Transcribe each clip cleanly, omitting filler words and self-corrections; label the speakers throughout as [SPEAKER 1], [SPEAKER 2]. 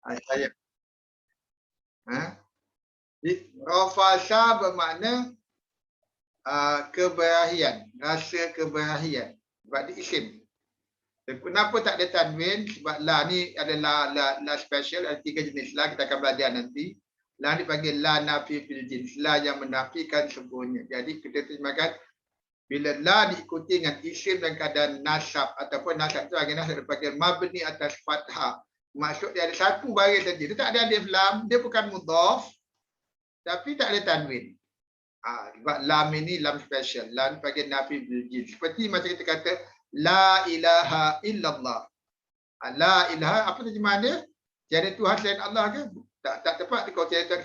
[SPEAKER 1] Saya. Rafasa bermakna keberahian, rasa keberahian. Sebab dia isim. Kenapa tak ada tanwin? Sebab la ni adalah la special, ada 3 jenis la, kita akan belajar nanti. La dipanggil la nafi fil jins, la yang menafikan semuanya. Jadi kita terjemahkan bila la diikuti dengan isim dan keadaan nasab ataupun nasab itu akhirnya dipanggil mabni atas fathah. Maksud dia ada satu baris saja. Dia tak ada alif lam, dia bukan mudhaf tapi tak ada tanwin. Sebab lam ini lam special, lam dipanggil nafi fil jins. Seperti macam kita kata la ilaha illallah. La ilaha, apa terjemahan dia? Tiada Tuhan selain Allah ke? Tak tepat kalau tiada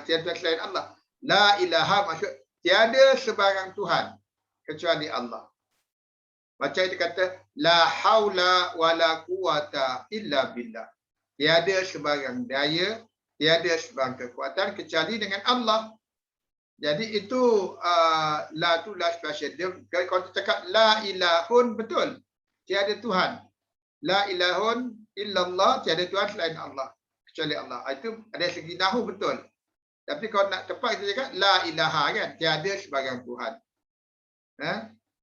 [SPEAKER 1] Tuhan selain Allah. La ilaha maksud tiada sebarang Tuhan kecuali Allah. Macam dia kata la haula wala quwata illa billah. Tiada sebarang daya, tiada sebarang kekuatan kecuali dengan Allah. Jadi itu la tu la special. Kalau kita cakap la ilahun, betul. Tiada Tuhan. La ilahun illallah, tiada Tuhan selain Allah. Kecuali Allah. Itu ada segi nahu betul. Tapi kalau nak tepat kita cakap la ilaha kan. Tiada sebarang Tuhan.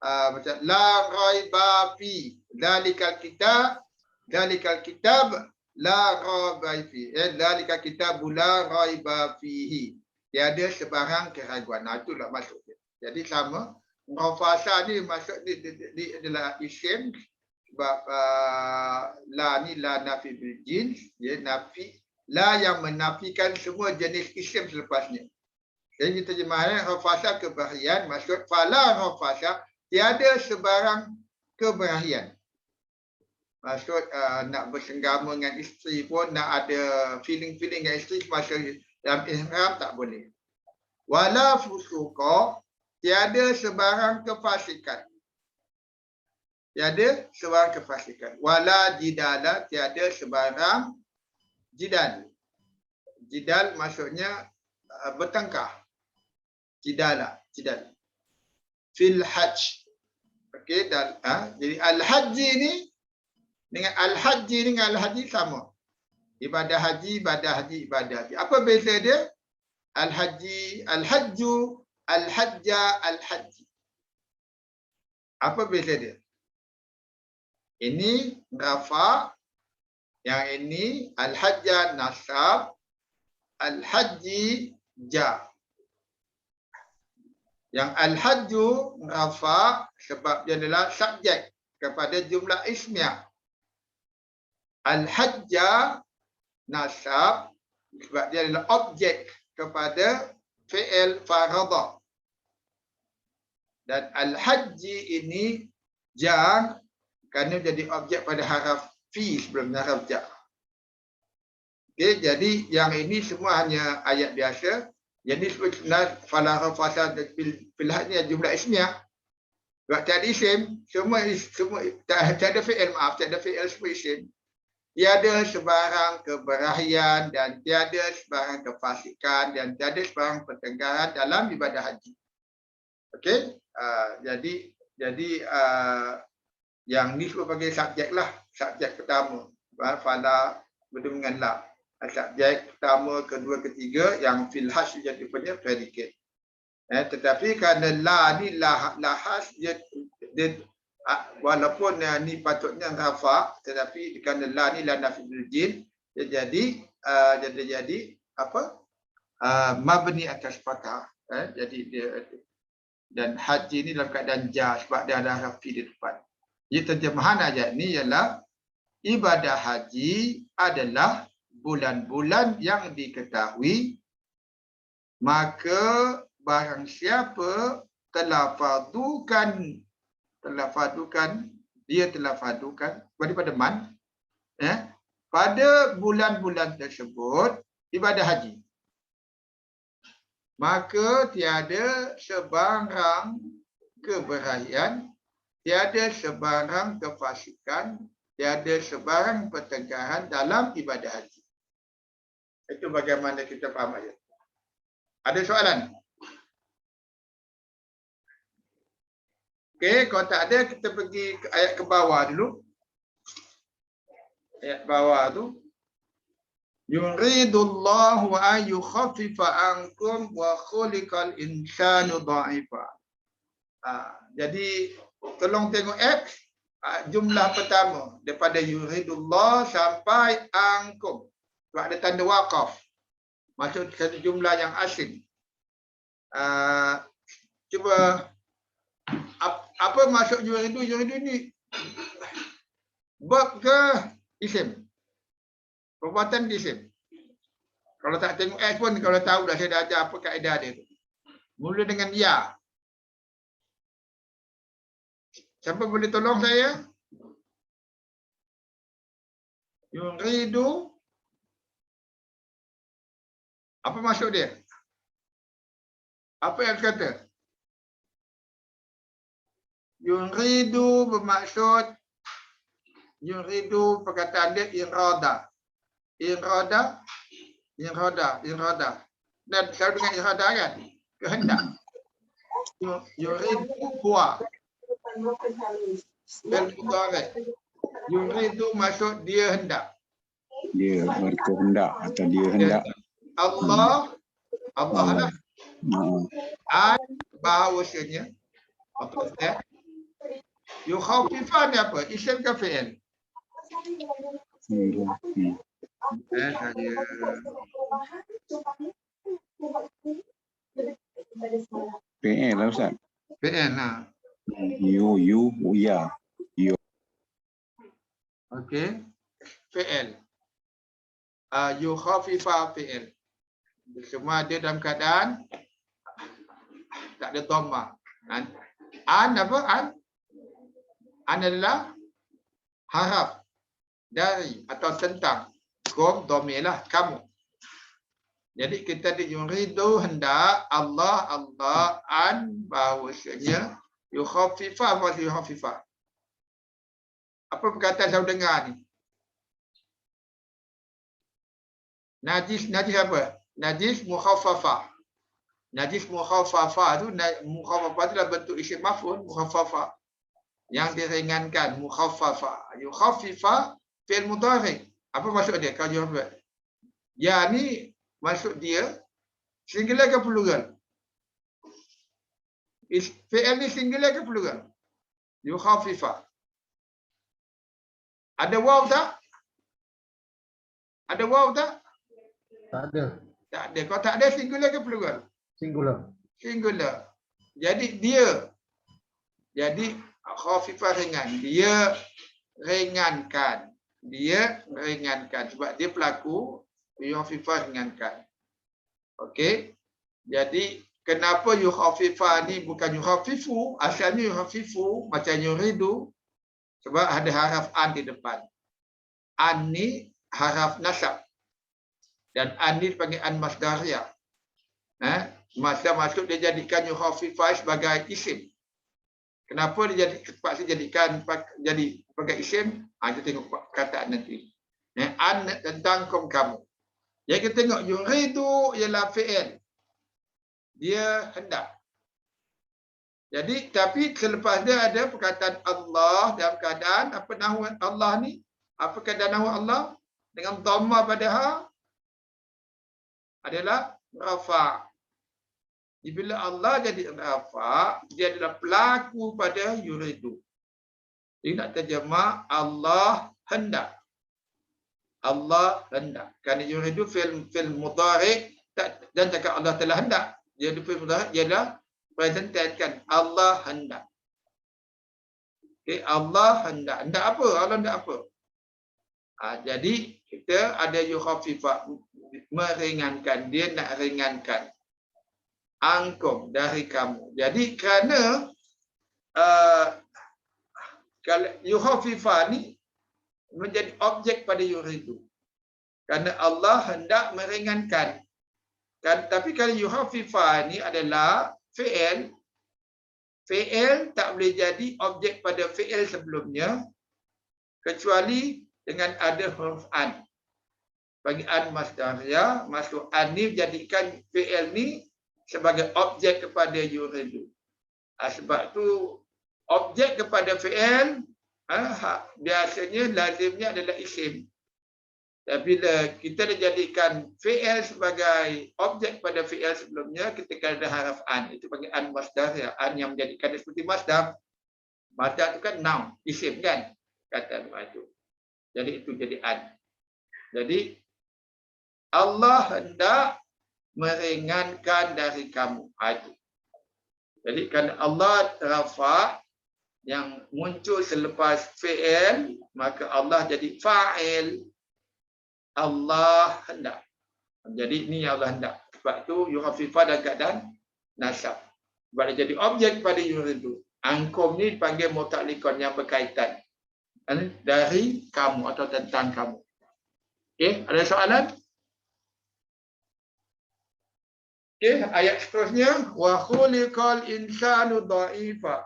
[SPEAKER 1] Macam la raiba fi. Dalikal kitab la raiba fi. Dalikal kitab la raiba fihi. Tiada sebarang keraguan. Itulah maksudnya. Jadi sama. Rafasa ni maksud dia adalah isim. Sebab la ni la nafi bil jins. Ya, nafi. La yang menafikan semua jenis isim selepasnya. Jadi kita terjemahkan rafasa keberahian. Maksud fala rafasa. Tiada sebarang keberahian. Maksud nak bersenggama dengan isteri pun, nak ada feeling-feeling dengan isteri semasa dalam ihram tak boleh. Wala fusuqa, tiada sebarang kefasikan. Tiada sebarang kefasikan. Wala jidala, tiada sebarang jidal. Jidal maksudnya bertengkar. Jidal. Fil hajj. Okey, dan jadi al-haji ni dengan al-haji sama. Ibadah haji. Apa beza dia? Al-haji, al-hajju, al-hajja, al-haji. Apa beza dia? Ini rafa, yang ini al-hajja nasab, al-haji ja. Yang al-hajju rafa sebab dia adalah subjek kepada jumlah ismiyah. Al-hajja nasab sebab dia adalah objek kepada fi'il faradha. Dan al-hajji ini jar kerana jadi objek pada haraf fi sebelum haraf jar. Okey, jadi yang ini semua hanya ayat biasa. Jadi sebenarnya fala rafasa fil hajj ni jumlah ismiyah. Sebab tiada isim, semua tak ada fi'il, tak ada fi'il semua isim. Tiada sebarang keberahian dan tiada sebarang kefasikan dan tiada sebarang pertengkaran dalam ibadah haji. Okey, jadi yang ni sebagai subjek lah, subjek pertama. Fala bertemu dengan la. Subjek pertama, kedua, ketiga yang fil hajj jadi punya predicate. Tetapi kerana la ni la khas dia walaupun ni patutnya rafa, tetapi kerana la ni la nafi bil jin, dia jadi apa? Mabni atas fathah. Jadi dia dan haji ni dalam keadaan ja sebab dia ada harf fi di depan. Jadi terjemahan ayat ni ialah ibadah haji adalah bulan-bulan yang diketahui, maka barang siapa telah fadukan daripada man pada bulan-bulan tersebut ibadah haji, maka tiada sebarang keberahian, tiada sebarang kefasikan, tiada sebarang pertengkaran dalam ibadah haji. Itu bagaimana kita faham ayat. Ada soalan? Okey, kalau tak ada kita pergi ke ayat ke bawah dulu. Ayat bawah tu. Yuridullahu an yukhaffifa ankum wa khuliqal insanu dha'ifa. Jadi tolong tengok X, jumlah pertama daripada yuridullah sampai ankum. Sebab ada tanda waqaf. Maksud satu jumlah yang asing. Cuba apa maksud yuridu? Yuridu ni verb ke isim? Perbuatan isim. Kalau tak tengok X pun kalau tahu dah, saya dah ajar apa kaedah dia tu. Mula dengan ya. Siapa boleh tolong saya? Yuridu. Apa maksud dia? Apa yang kata? Yuridu bermaksud, yuridu perkataan dia irada. Irada. Dan selalu dengan irada kan? Kehendak. Yuridu huwa. Dan mudhari'. Yuridu maksud dia hendak.
[SPEAKER 2] Dia berkehendak atau dia hendak.
[SPEAKER 1] Allah lah. An bahawasanya. Yukhafifan ni apa? Isim ke fi'il?
[SPEAKER 2] PL lah Ustaz.
[SPEAKER 1] PN lah.
[SPEAKER 2] Ya.
[SPEAKER 1] Okey. PL. Yukhafifa PL. Semua dia dalam keadaan tak ada dhammah. An apa? An adalah haraf dari atau tentang. Kum dhamir lah kamu. Jadi kita yuridu hendak Allah an bahawasanya yukhafifa wa yukhafifa. Apa perkataan saya dengar ni? Najis apa? Najis mukhaffafa. Najis mukhaffafa tu, mukhaffafa tu adalah bentuk isim maf'ul, mukhaffafa. Yang diringankan, mukhaffafa. Yukhaffifa fi'il mudhari'. Apa maksud dia? Kalau jawab. Ya ni maksud dia singular ke plural? Fi'il ni singular ke plural? Yukhaffifa. Ada waw tak? Ada waw tak?
[SPEAKER 3] Tak ada.
[SPEAKER 1] Tak ada. Kalau tak ada, singular ke plural?
[SPEAKER 3] Singular.
[SPEAKER 1] Singular. Jadi dia. Jadi khafifah ringan. Dia ringankan. Dia ringankan. Sebab dia pelaku, khafifah ringankan. Okey. Jadi kenapa yukhafifah ni bukan yukhafifu? Asalnya yukhafifu macam yuridu. Sebab ada haraf an di depan. An ni haraf nasab. Dan an ni dipanggil an masdariyah. Masa masuk dia jadikan yukhafifah sebagai isim. Kenapa dia terpaksa jadikan jadi sebagai isim? Kita tengok perkataan nanti. An tentang kamu. Jadi kita tengok yuridu ialah fi'il. Dia hendak. Jadi tapi selepas dia ada perkataan Allah dalam keadaan apa nahwu Allah ni? Apa keadaan nahwu Allah? Dengan dhamma pada ha adalah rafa'. Bila Allah jadi rafa', dia adalah pelaku pada yuridu. Jadi nak terjemah Allah hendak. Allah hendak. Kerana yuridu fil mudhari' dan cakap Allah telah hendak. Dia fil mudhari' ialah present tense kan. Allah hendak. Okay, Allah hendak. Hendak apa? Allah hendak apa? Jadi kita ada yukhafifah, meringankan. Dia nak ringankan. Angkum dari kamu. Jadi kerana kalau yukhafifah ni menjadi objek pada yuridu. Kerana Allah hendak meringankan. Tapi kalau yukhafifah ni adalah fi'il. Fi'il tak boleh jadi objek pada fi'il sebelumnya kecuali dengan ada huruf an. Bagi an masdariyah, masuk an ni jadikan fi'il ni sebagai objek kepada yuridu. Sebab tu objek kepada fi'il biasanya lazimnya adalah isim. Bila kita dah jadikan fi'il sebagai objek pada fi'il sebelumnya, ketika ada haraf an, itu panggil an masdar ya, an yang menjadikan dia seperti masdar. Masdar itu kan noun, isim kan? Kata itu. Jadi itu jadi an. Jadi Allah hendak meringankan dari kamu. Itu. Jadi kan Allah rafa yang muncul selepas fi'il, maka Allah jadi fa'il. Allah hendak. Jadi ini yang Allah hendak. Sebab tu yukhafifah dan keadaan nasab. Sebab dia jadi objek pada yuridu. Angkum ni dipanggil mutaklikon yang berkaitan dari kamu atau tentang kamu. Okey, ada soalan? Okey, ayat seterusnya wa khuliqal insanu dha'ifa.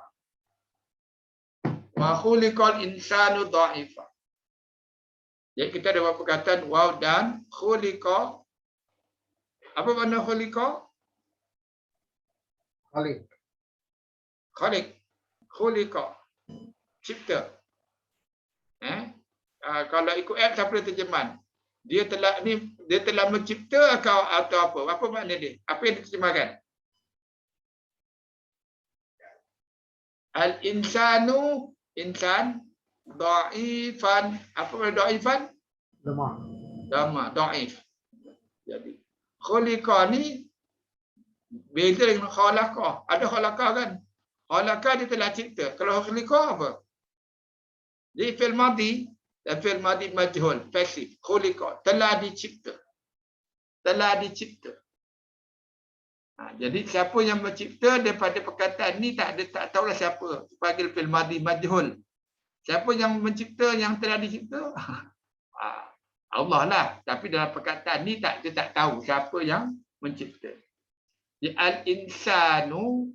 [SPEAKER 1] Wa khuliqal insanu dha'ifa. Jadi kita ada beberapa perkataan waw dan khuliqa. Apa makna khuliqa?
[SPEAKER 3] Khalik.
[SPEAKER 1] Khaliq. Khuliqa. Cipta. Kalau ikut ayat siapa terjemahan? Dia telah mencipta atau apa? Apa makna dia? Apa yang diterjemahkan? Al-insanu, insan, dhaifan. Apa makna dhaifan?
[SPEAKER 3] Lemah.
[SPEAKER 1] Lemah, dhaif. Jadi khuliqa ni beza dengan khalaqah. Ada khalaqah kan? Khalaqah dia telah cipta. Kalau khuliqa apa? Jadi fi'il madhi dan fi'il madhi majhul, pasif. Khuliqa telah dicipta. Telah dicipta. Jadi siapa yang mencipta daripada perkataan ni tak tahulah siapa. Panggil fi'il madhi majhul. Siapa yang mencipta yang telah dicipta? Allah lah. Tapi dalam perkataan ni dia tak tahu siapa yang mencipta. Al-insanu,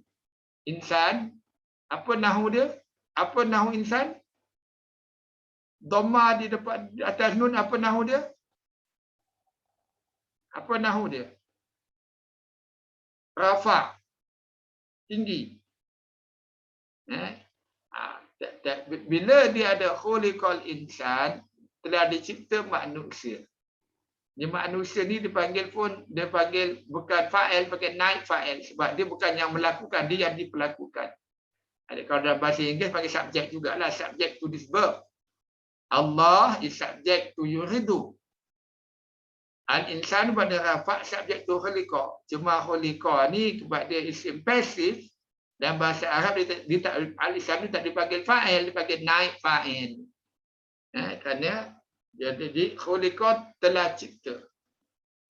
[SPEAKER 1] insan, apa nahu dia? Apa nahu insan? Dhamma di depan di atas nun, apa nahu dia? Apa nahu dia? Rafa, tinggi. Bila dia ada khuliqal insan, telah dicipta manusia. Dia manusia ni dipanggil bukan fa'il, pakai naik fa'il sebab dia bukan yang melakukan, dia yang diperlakukan. Kalau dalam bahasa Inggeris panggil subjek jugalah, subject to this verb. Allah is subject to yuridu. Al-insan pada rafa' subject to khuliqa. Cuma khuliqa ni sebab dia isim pasif dan bahasa Arab dia tak al-insan ni tak dipanggil fa'il, dipanggil naik fa'il. Kerana jadi khuliqa telah cipta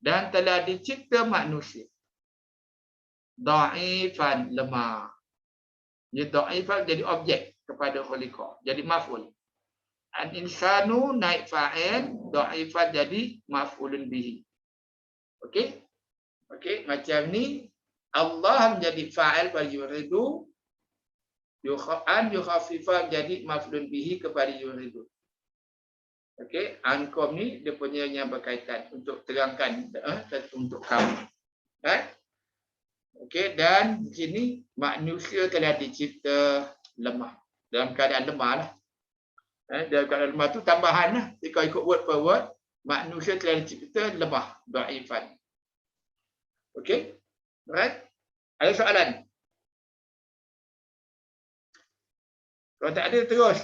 [SPEAKER 1] dan telah dicipta manusia. Dha'ifan, lemah. Dia dha'ifan jadi objek kepada khuliqa. Jadi maf'ul. Al-insanu naik fa'il, dha'ifan jadi maf'ulun bihi. Okey? Okey, macam ni Allah menjadi fa'il pada yuridu, yukhafifan jadi maf'ulun bihi kepada yuridu. Okey, ankom ni dia punya yang berkaitan untuk terangkan untuk kamu. Okey, dan di sini manusia telah dicipta lemah. Dalam keadaan lemah lah. Dalam keadaan lemah tu tambahan lah. Jika ikut word per word, manusia telah dicipta lemah, dhaifan. Okey? Alright? Ada soalan? Kalau tak ada terus.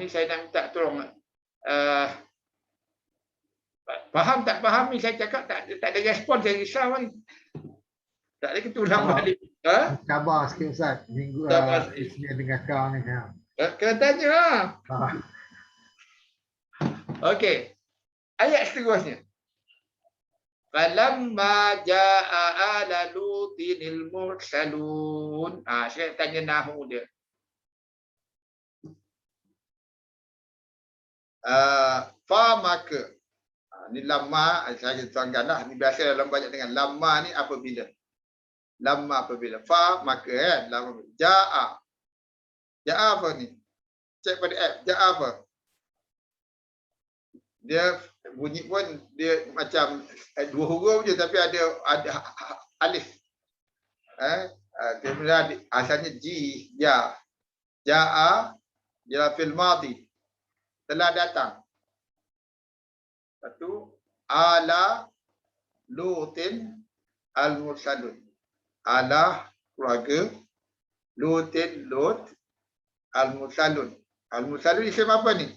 [SPEAKER 1] Ni saya nak minta tolong. Faham tak faham ni saya cakap tak ada respon, saya risau ni. Tak ada ketulang balik.
[SPEAKER 3] Sabar sikit Ustaz. Minggu Isnin dengan kau ni.
[SPEAKER 1] Kena tanya lah. Okey. Ayat seterusnya. Falamma jaa'a ala lutinil mursalun. Saya tanya nahu dia. Fa maka. Ni lama saya tuangkanlah. Ni biasa dalam banyak dengan lama ni apabila. Lama apabila. Fa maka lama. Jaa'a. Jaa'a apa ni? Cek pada app. Jaa'a apa? Dia bunyi pun dia macam dua huruf je tapi ada alif. Kemudian asalnya ji, ya. Jaa'a ialah fil madhi. Telah datang. Satu, ala Lutin al-mursalun. Ala keluarga Lutin Lut al-mursalun. Al-mursalun isim apa ni?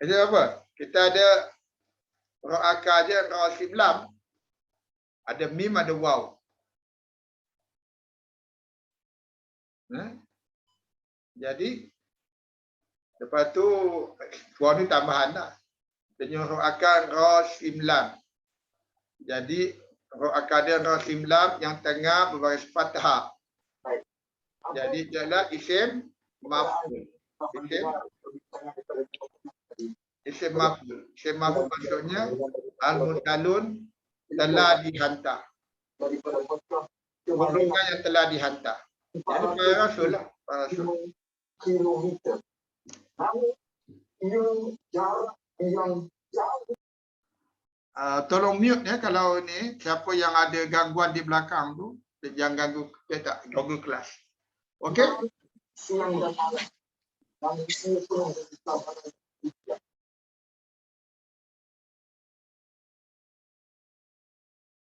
[SPEAKER 1] Isim apa? Kita ada ra'aka je, ra'asim lam. Ada mim, ada waw. Jadi lepas tu waw ni tambahan lah. Dia ra'akan ra'asim lam. Jadi ra'aka dia ra'asim lam yang tengah berbaris fathah. Jadi dia adalah isim maf'ul. Isim maf'ul. Isim maf'ul maksudnya al-mursalun telah dihantar. Golongan yang telah dihantar. Jadi para rasul lah. Para rasul. Tolong mute ya kalau ni siapa yang ada gangguan di belakang tu jangan ganggu tak ganggu kelas. Okey?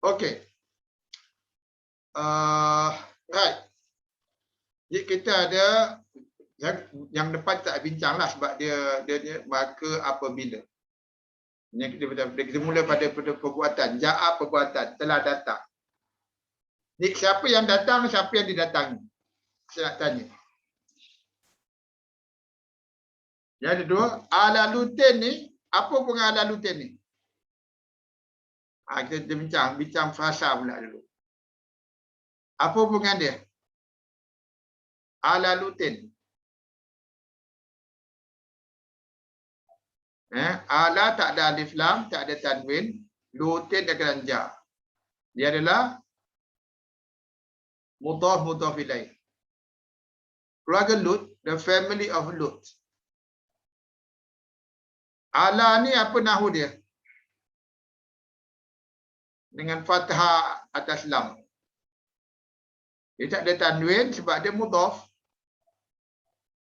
[SPEAKER 1] Okey. Right. Jadi kita ada yang depan tak bincanglah sebab dia maka apabila. Yang kita mula pada perbuatan, ja'a perbuatan, telah datang. Ni siapa yang datang, siapa yang didatangi? Saya nak tanya. Yang kedua, ala lutin ni, apa hubungan ala lutin ni? Kita bincang frasa pula dulu. Apa hubungan dia? Ala lutin. Ala tak ada alif lam, tak ada tanwin, lutin dia kena ja. Dia adalah mudhaf ilaih. Keluarga Lut, the family of Lut. Ala ni apa nahu dia? Dengan fathah atas lam. Dia tak ada tanwin sebab dia mudhaf.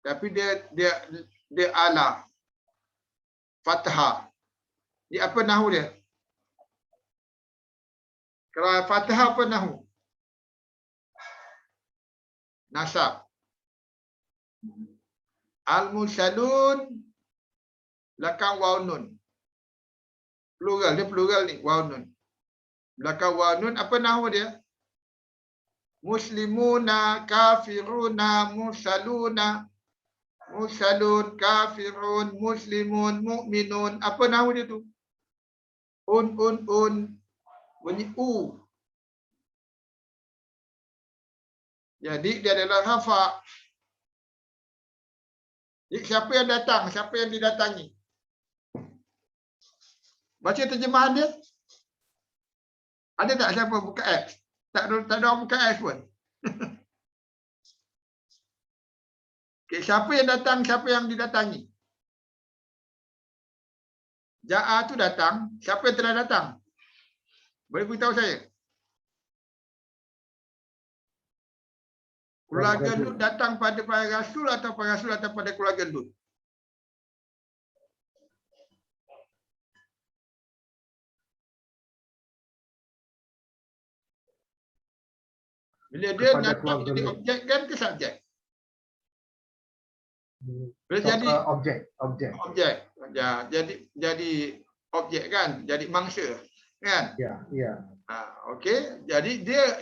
[SPEAKER 1] Tapi dia ala. Fathah. Dia apa nahu dia? Kalau fathah apa nahu? Nasab. Al-mursalun belakang waw nun. Plural, dia plural ni, waw nun. Belakang waw nun apa nahu dia? Muslimuna, kafiruna, mursaluna. Mursalun, kafirun, muslimun, mu'minun. Apa nahu dia tu? Un. Bunyi u. Jadi dia adalah rafa'. Jadi siapa yang datang? Siapa yang didatangi? Baca terjemahan dia. Ada tak siapa buka apps? Tak ada orang buka apps pun. Okay, siapa yang datang, siapa yang didatangi? Ja'a tu datang, siapa yang telah datang? Boleh beritahu saya? Keluarga Lut datang pada para rasul atau para rasul datang pada keluarga Lut? Bila dia datang jadi objek kan ke subjek? Bila jadi objek. Ya, jadi objek kan, jadi mangsa kan?
[SPEAKER 3] Ya.
[SPEAKER 1] Okey, jadi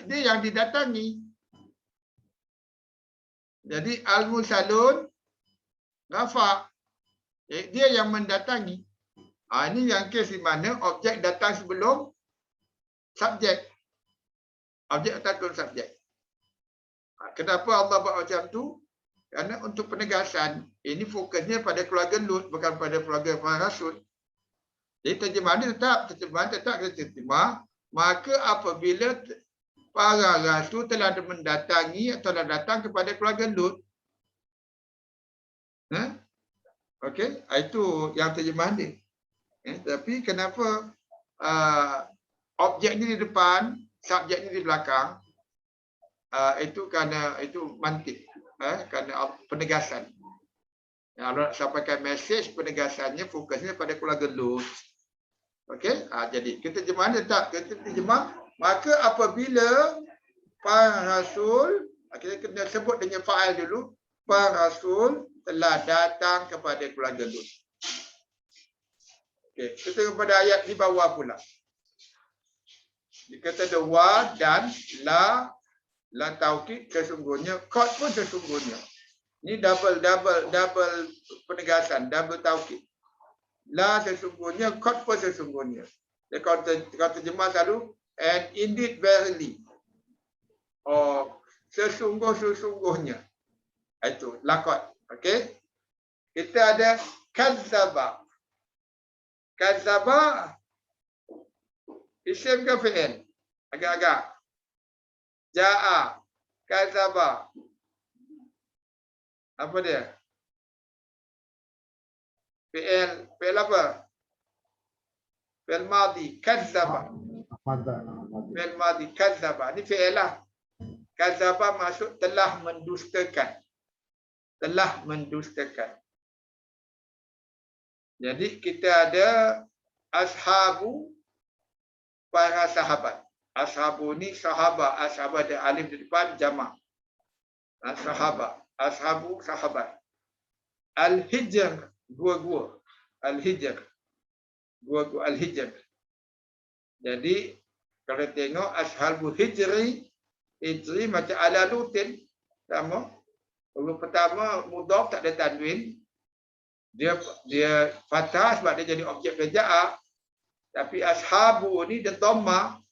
[SPEAKER 1] dia yang didatangi. Jadi al-mursalun rafa'. Dia yang mendatangi. Ini yang kes di mana objek datang sebelum subjek. Objek datang sebelum subjek. Kenapa Allah buat macam tu? Kerana untuk penegasan, ini fokusnya pada keluarga Lut, bukan pada keluarga para rasul. Jadi terjemahan tetap kita terima. Maka apabila para rasul telah mendatangi atau telah datang kepada keluarga Lut. Okey, itu yang terjemahan dia. Tapi kenapa objeknya di depan, subjeknya di belakang? Itu kerana itu mantik. Kerana penegasan. Kalau nak sampaikan mesej, penegasannya fokusnya pada keluarga Lut. Okey, jadi kita terjemah, maka apabila para rasul, kita kena sebut dengan fa'il dulu, para rasul telah datang kepada keluarga Lut. Okey, kita kepada ayat di bawah pula. Dikata ada wa dan la taukid sesungguhnya, qad pun sesungguhnya. Ini double penegasan, double taukid. La sesungguhnya, qad pun sesungguhnya. Dia kalau terjemah selalu and indeed verily. Oh, sesungguhnya. Itu laqad. Okey. Kita ada kadzaba. Kadzaba isim ke fi'il? Agak-agak. Ja'a, kadzaba. Apa dia? Fi'il apa? Fi'il madhi, kadzaba. Fi'il madhi, kadzaba. Ini fi'il lah. Kadzaba maksud telah mendustakan. Telah mendustakan. Jadi kita ada ashabu, para sahabat. Ashabu ni sahabat, ashabat ada alif di depan jamak. Sahabat, ashabu sahabat. Al-hijr, gua-gua. Al-hijr. Gua-gua al-hijr. Jadi kalau tengok ashabul hijri macam ala lutin sama. Huruf pertama mudhaf tak ada tanwin. Dia fathah sebab dia jadi objek kerjaan. Tapi ashabu ni dia dhamma.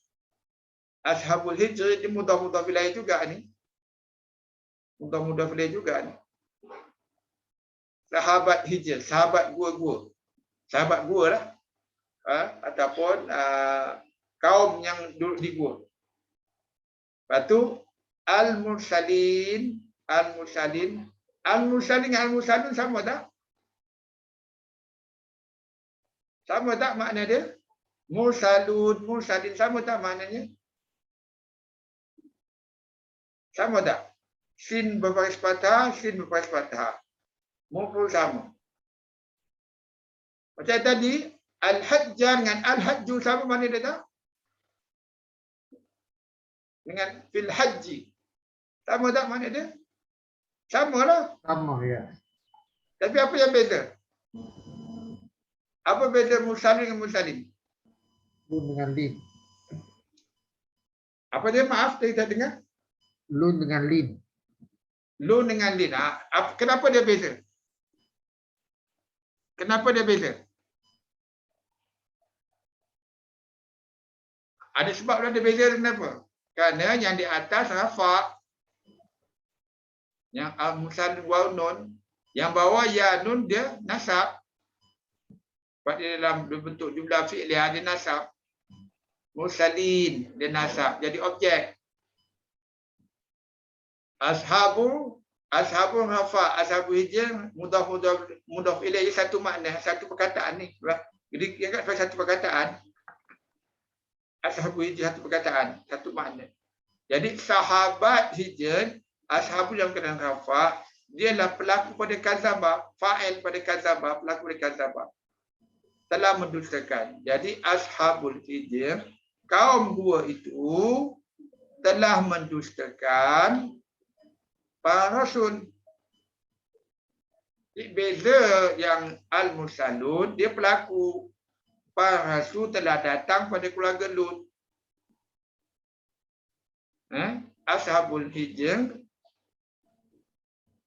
[SPEAKER 1] Ashabul hijri dia mudhaf ilaih juga ni. Mudhaf ilaih juga ni. Sahabat hijr, sahabat gua-gua. Sahabat gua lah. Ataupun kaum yang duduk di gua. Lepas tu al-mursalin sama tak? Sama tak makna dia? Mursalin sama tak maknanya? Sama tak? Sin berbaris fathah, sin berbaris fathah. Mufrad sama. Macam tadi, al-hajjah dengan al-hajju sama mana dia tak? Dengan fil haji. Sama tak mana dia? Sama lah.
[SPEAKER 3] Sama, ya.
[SPEAKER 1] Tapi apa yang beza? Apa beza mursalin dengan mursalin?
[SPEAKER 3] Lun dengan lin.
[SPEAKER 1] Apa dia? Maaf, kita dengar.
[SPEAKER 3] Lun dengan lin.
[SPEAKER 1] Lun dengan lin. Kenapa dia beza? Kenapa dia beza? Ada sebab dia beza kenapa? Kerana yang di atas rafa, yang al-musallim waw nun, yang bawah ya nun dia nasab. Sebab dia dalam bentuk jumlah fi'liyah dia nasab. Mursalin dia nasab jadi objek. Ashabu rafa, ashabu hijr mudhaf ilaih satu makna, satu perkataan ni. Jadi dia kat satu perkataan. Ashabu hijr satu perkataan, satu makna. Jadi sahabat hijr, ashabu yang kena rafa, dia lah pelaku pada kadzaba, fa'il pada kadzaba, pelaku pada kadzaba. Telah mendustakan. Jadi ashabul hijr, kaum gua itu telah mendustakan para rasul. Beza yang al-mursalun, dia pelaku. Para rasul telah datang pada keluarga Lut. Ashabul hijr,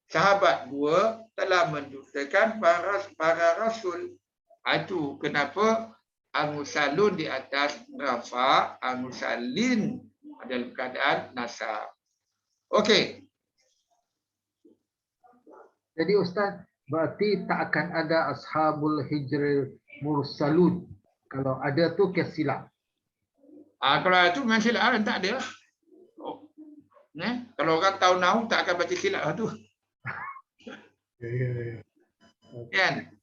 [SPEAKER 1] sahabat gua telah mendustakan para rasul. Itu kenapa al-mursalun di atas rafa, al-mursalin dalam keadaan nasab. Okey.
[SPEAKER 3] Jadi Ustaz, berarti tak akan ada ashabul hijr mursalun. Kalau ada tu kes silap.
[SPEAKER 1] Kalau itu memang silap tak ada. Kalau orang tahu nahu tak akan baca silap tu.
[SPEAKER 3] Ya.
[SPEAKER 1] Kan?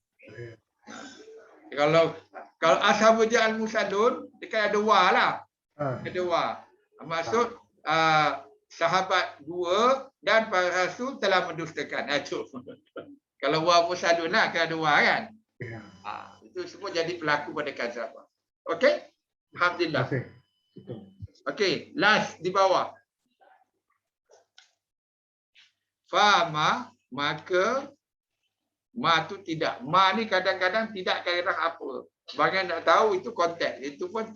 [SPEAKER 1] Kalau ashabul hijr al-mursalun, dia kan ada wa lah. Ada wa. Maksud sahabat gua dan para rasul telah mendustakan. Itu. Kalau wa musadun lah, kena ada wa kan.
[SPEAKER 3] Ya.
[SPEAKER 1] Itu semua jadi pelaku pada kadzaba. Okey? Alhamdulillah.
[SPEAKER 3] Terima kasih. Betul.
[SPEAKER 1] Okey, last di bawah. Fama, maka ma tu tidak. Ma ni kadang-kadang tidak kira apa. Bagi nak tahu itu konteks. Itu pun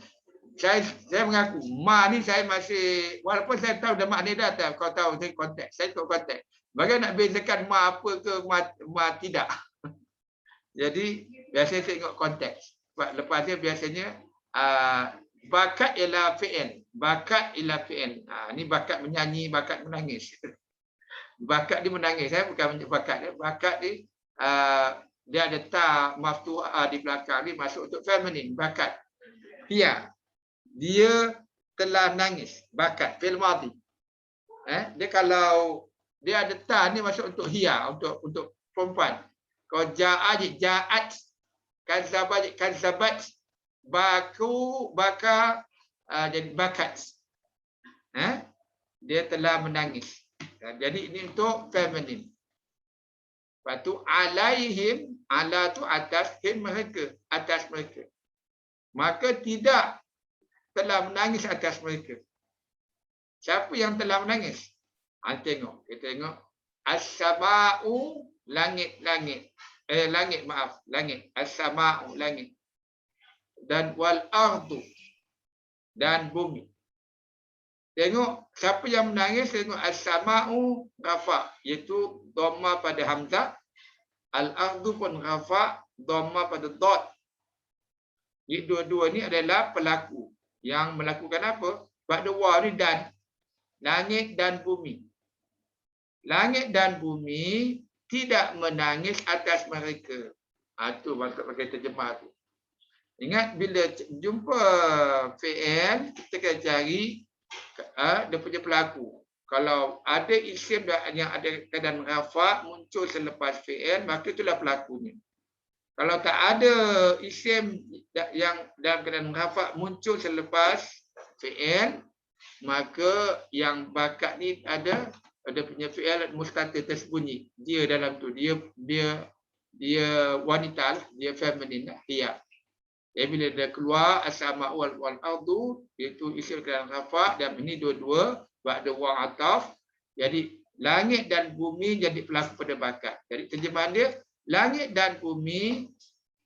[SPEAKER 1] saya mengaku ma ni saya masih, walaupun saya tahu dah makna dah tak, kau tahu saya konteks. Saya ikut konteks. Bagi nak bezakan ma apa ke ma tidak. Jadi biasanya saya tengok konteks. Lepas dia biasanya bakat ialah fi'il. Bakat ialah fi'il. Ni bakat menyanyi, bakat menangis. Bakat dia menangis. Saya bukan bakat dia. Bakat dia dia ada ta maftuhah di belakang ni masuk untuk feminine. Bakat. Dia telah nangis. Bakat. Fi'il madhi. Dia kalau dia ada ta ni masuk untuk hiya, untuk perempuan. Kalau ja'at, kazabat, baka, jadi bakat. Dia telah menangis. Jadi ini untuk feminine. Lepas tu alaihim, ala tu atas, him mereka, atas mereka. Maka tidak telah menangis atas mereka. Siapa yang telah menangis? Tengok, kita tengok as-sama'u, langit, as-sama'u, langit, dan wal ardu, dan bumi. Tengok siapa yang menangis, tengok as-sama'u rafa, iaitu dhamma pada hamzah, al-ardu pun rafa, dhamma pada dot. Jadi dua-dua ni adalah pelaku yang melakukan apa? Pada wa ni dan langit dan bumi. Langit dan bumi tidak menangis atas mereka. Itu maksud pakai terjemah tu. Ingat bila jumpa fi'il, kita kena cari dia punya pelaku. Kalau ada isim yang ada keadaan rafa muncul selepas fi'il, maka itulah pelakunya. Kalau tak ada isim yang dalam keadaan rafa muncul selepas fi'il, maka yang bakat ni ada punya fi'il mustatir tersembunyi. Dia dalam tu, dia wanita lah, dia feminin lah, dia. Jadi bila dia keluar as-sama'u wal ardu, iaitu isim keadaan rafa, dan ini dua-dua ba'da wa ataf. Jadi langit dan bumi jadi pelaku pada bakat. Jadi terjemahan dia, langit dan bumi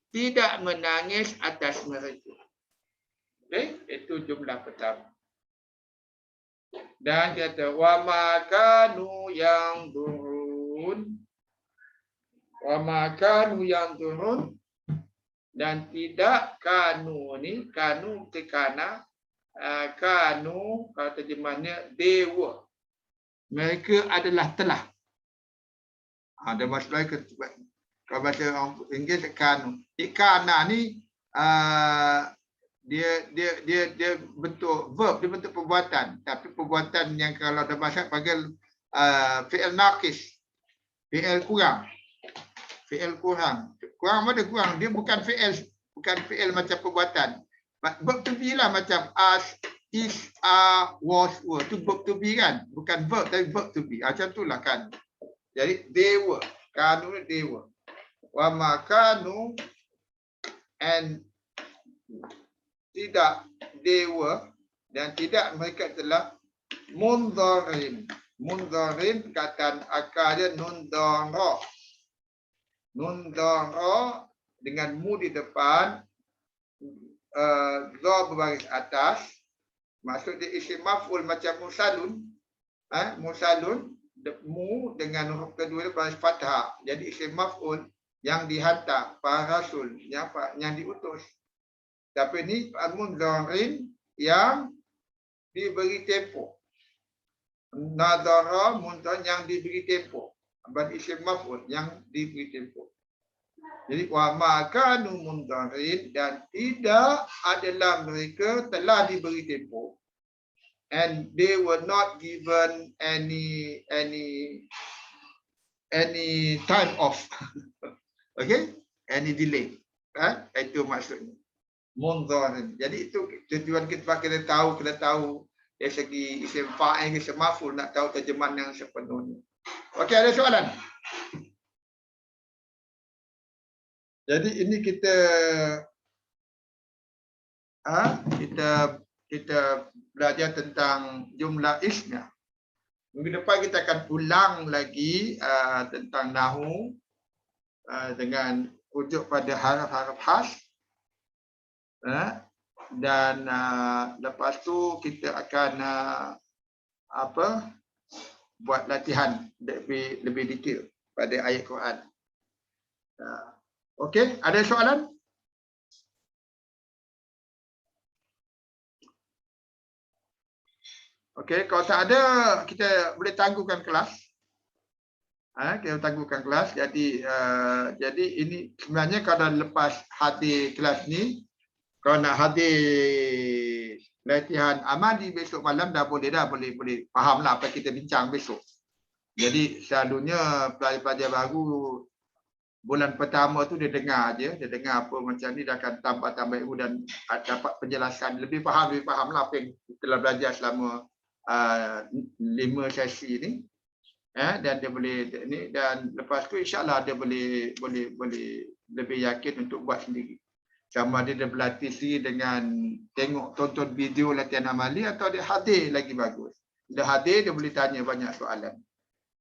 [SPEAKER 1] tidak menangis atas mereka. Okey, itu jumlah pertama. Dan kata wa makanu yang turun, wa makanu yang turun, dan tidak kanu ni, kanu tekana, kanu kalau terjemahnya dewa, mereka adalah telah. Ada masalah kalau bahasa orang Inggeris kanu. Ikana ni dia bentuk verb, dia bentuk perbuatan, tapi perbuatan yang kalau ada bahasa panggil fi'il naqis, fi'il kurang. Fi'il kurang. Kurang mana kurang? Dia bukan fi'il macam perbuatan. Verb to be lah, macam as, is, are, was, were. Itu verb to be kan? Bukan verb tapi verb to be. Macam itulah kan. Jadi dewa. Kanu ni dewa. Wa makanu, and tidak dewa, dan tidak mereka telah mundharin. Mundharin perkataan akal dia nundhara. Nundhara dengan mu di depan, dha berbaris atas. Maksud dia isim maf'ul macam musalun. Musalun, mu dengan huruf kedua dia baris fathah. Jadi isim maf'ul yang dihantar, para rasul yang diutus. Tapi ini al-mundharin yang diberi tempoh. Nadhara mundhar yang diberi tempoh. Abad isim maf'ul yang diberi tempoh. Jadi wa makanu mundharin, dan tidak adalah mereka telah diberi tempoh. And they were not given any time off. Okay? Any delay. Itu maksudnya. Mundharin. Jadi itu tujuan kita kena tahu dari segi isim fa'il, isim maf'ul, nak tahu terjemahan yang sepenuhnya. Okey, ada soalan? Jadi ini kita kita belajar tentang jumlah ismiyah. Minggu depan kita akan ulang lagi tentang nahu dengan rujuk pada haraf-haraf khas. Dan lepas tu kita akan buat latihan lebih detail pada ayat Quran. Okey, ada soalan? Okey, kalau tak ada kita boleh tangguhkan kelas. Kita tangguhkan kelas. Jadi ini sebenarnya kalau lepas hadir kelas ni, kalau nak hadir latihan amali besok malam dah boleh fahamlah apa kita bincang besok. Jadi selalunya pelajar-pelajar baru bulan pertama tu dia dengar apa macam ni, dia akan tambah ilmu dan dapat penjelasan lebih faham lah apa yang kita telah belajar selama 5 sesi ni. Dan dia boleh ni, dan lepas tu insya-Allah dia boleh lebih yakin untuk buat sendiri. Sama ada dia berlatih sendiri dengan tonton video latihan amali atau dia hadir lagi bagus. Dia hadir dia boleh tanya banyak soalan.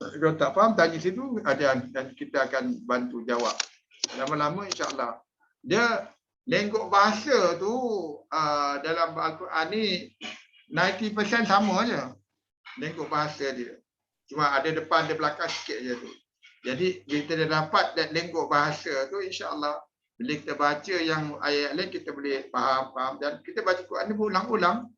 [SPEAKER 1] Kalau tak faham tanya situ ada dan kita akan bantu jawab. Lama-lama insya-Allah. Dia lenggok bahasa tu dalam Al-Quran ni 90% sama je. Lenggok bahasa dia. Cuma ada depan ada belakang sikit je tu. Jadi kita dah dapat lenggok bahasa tu insya-Allah bila kita baca yang ayat lain kita boleh faham dan kita baca Quran ni berulang-ulang.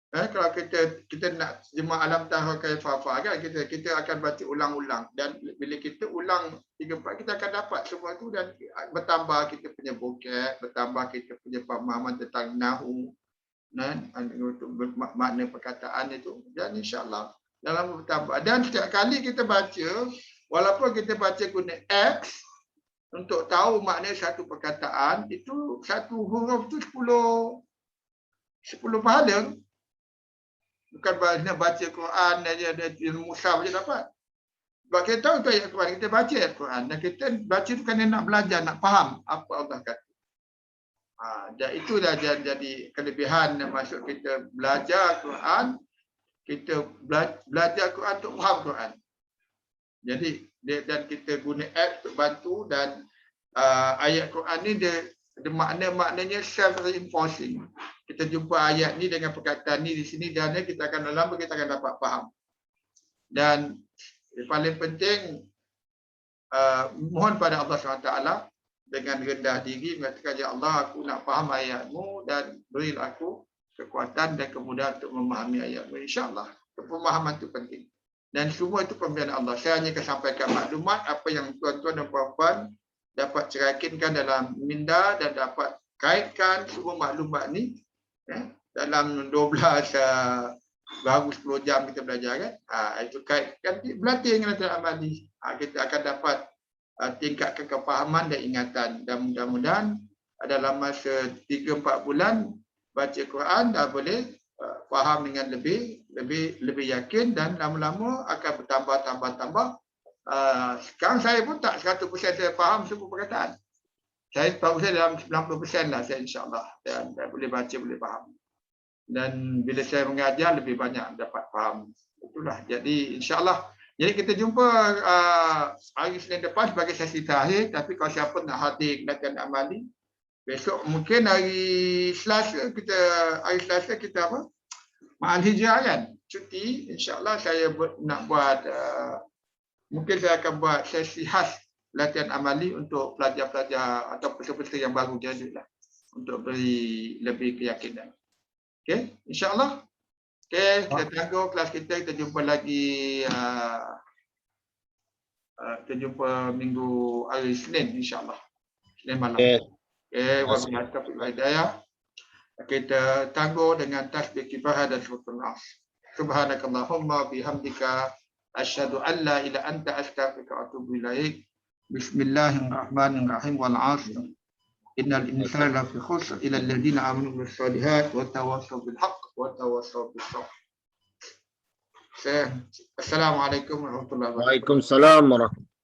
[SPEAKER 1] Kalau kita nak jemaah alam tahra kaifafa kan kita akan baca ulang-ulang dan bila kita ulang 3-4 kita akan dapat semua tu dan bertambah kita punya vocab, bertambah kita punya pemahaman tentang nahu dan makna perkataan itu dan insya-Allah dalam bertambah. Dan setiap kali kita baca walaupun kita baca guna X untuk tahu makna satu perkataan itu satu huruf tu 10 pahala. Bukan nak baca Quran aja ada ilmu mushaf je dapat. Sebab kita tahu tu ayat Quran, kita baca ayat Quran dan kita baca tu kerana nak belajar, nak faham apa Allah kata. Dan itulah jadi kelebihan maksud kita belajar Quran, kita belajar Quran untuk faham Quran. Jadi dan kita guna app untuk bantu dan ayat Quran ni dia maknanya self-reinforcing. Kita jumpa ayat ni dengan perkataan ni di sini dan kita akan lama kita akan dapat faham. Dan yang paling penting mohon pada Allah SWT dengan rendah diri mengatakan ya Allah aku nak faham ayatmu dan berilah aku kekuatan dan kemudahan untuk memahami ayatmu. InsyaAllah pemahaman itu penting. Dan semua itu pemberian Allah. Saya hanya akan sampaikan maklumat apa yang tuan-tuan dan puan-puan dapat cerakinkan dalam minda dan dapat kaitkan semua maklumat ni dalam 12 baru 10 jam kita belajar kan. Itu kaitkan berlatih dengan latihan amali. Kita akan dapat tingkatkan kefahaman dan ingatan dan mudah-mudahan dalam masa 3-4 bulan baca Quran dah boleh faham dengan lebih yakin dan lama-lama akan bertambah. Sekarang saya pun tak 100% saya faham semua perkataan. Saya tahu saya dalam 90% lah saya insya-Allah dan boleh baca boleh faham. Dan bila saya mengajar lebih banyak dapat faham. Itulah. Jadi insya-Allah. Jadi kita jumpa hari Senin depan sebagai sesi terakhir, tapi kalau siapa nak hadir latihan amali besok mungkin hari Selasa kita apa? Ma'al Hijrah kan? Cuti insya-Allah saya nak buat mungkin saya akan buat sesi khas latihan amali untuk pelajar-pelajar atau peserta yang baru graduate lah untuk beri lebih keyakinan. Okey, insya-Allah. Okey, kita tangguh kelas kita jumpa lagi kita jumpa minggu hari Senin insya-Allah. Senin malam. Okey, wabillahi taufiq wal hidayah. Kita tangguh dengan tasbih kifayah dan suratul Nas. Subhanakallahumma bihamdika asyhadu an la ilaha illa anta astaghfiruka wa atubu ilaik. Bismillahirrahmanirrahim wal 'ashr. Innal insana lafi khusr illa alladziina aamanu bis shalihat wa tawassaw bil haqq wa tawassaw bis sabr. Assalamualaikum warahmatullahi wabarakatuh.
[SPEAKER 4] Waalaikumsalam warahmatullahi wabarakatuh.